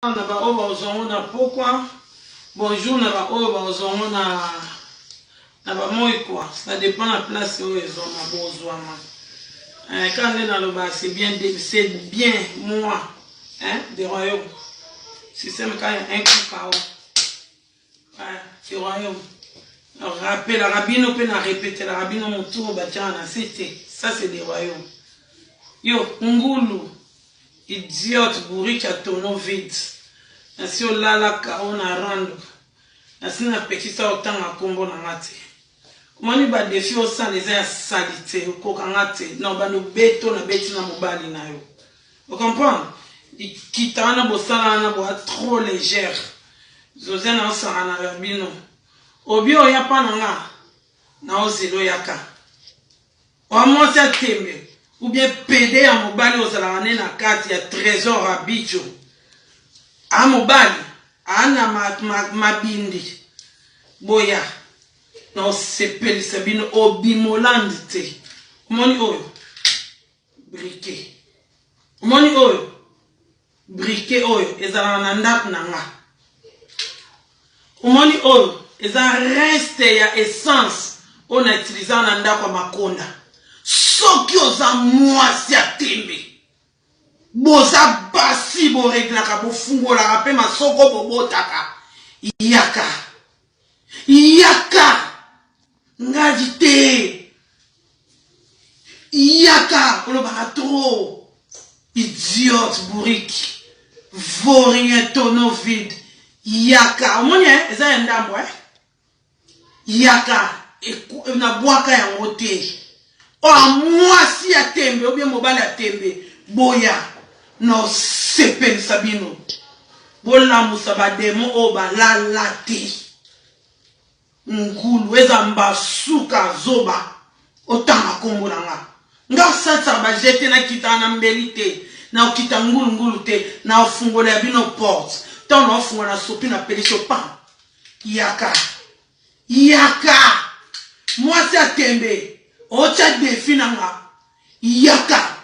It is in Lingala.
na ba oba ozongona pourquoi bonjour na ba oba ozongona na ba moikwa ça dépend la place où ils ont ma bozwama quand on est dans le bas c'est bien moi hein des royaumes système quand un coup KO c'est royaume rappel la rabbino peut na répéter la rabbino motour batiana c'était ça c'est des royaumes yo ngulu idiote bourrique à tonneau vide. Ainsi on l'a la on a rendu. Ainsi on a petit ça autant à combo na ngate. Moni ba défi au sang les a salité au kokangate. Non ba no beto na beti na mobali na yo. Vous comprenez? Kitana bosala na bo trop légère. Zozé na osara na rabino. Obi o ya pa na ozelo yaka. O mo se tembe. Ou bien pédé à mobali aux alanés na carte, il y a trésor à bicho. À mobali, à ma bindi. Boya, non, c'est peli sabine obimolande. Moni oyo, briquet. Moni oyo, briquet oyo, ezalananda nanga. Moni oyo, eza reste ya essence, on a utilisé en anda kwa makonda. Soki oza mwasi ya tembe boza basi bo reglaka bo fungola pe masoko bo botaka yaka ngajite yaka oloba trop idiote bourrique vaurien tonneau vide yaka omonye eza ndambo yaka na bwaka ya ngote. Oh, moi si à tembe, ou bien mobile à tembe, boya, no sepen sabino. Bola musaba demo oba la lati. Ngulu, ezamba suka zoba, otanga kombo nanga. Nga sata ba jete na kita na mbelite, na okita ngulu te, na ofungola ya bino porte. Ton na ofungola sopi na pelisho pan. Yaka. Moi si à tembe. Ocha défi nanga yaka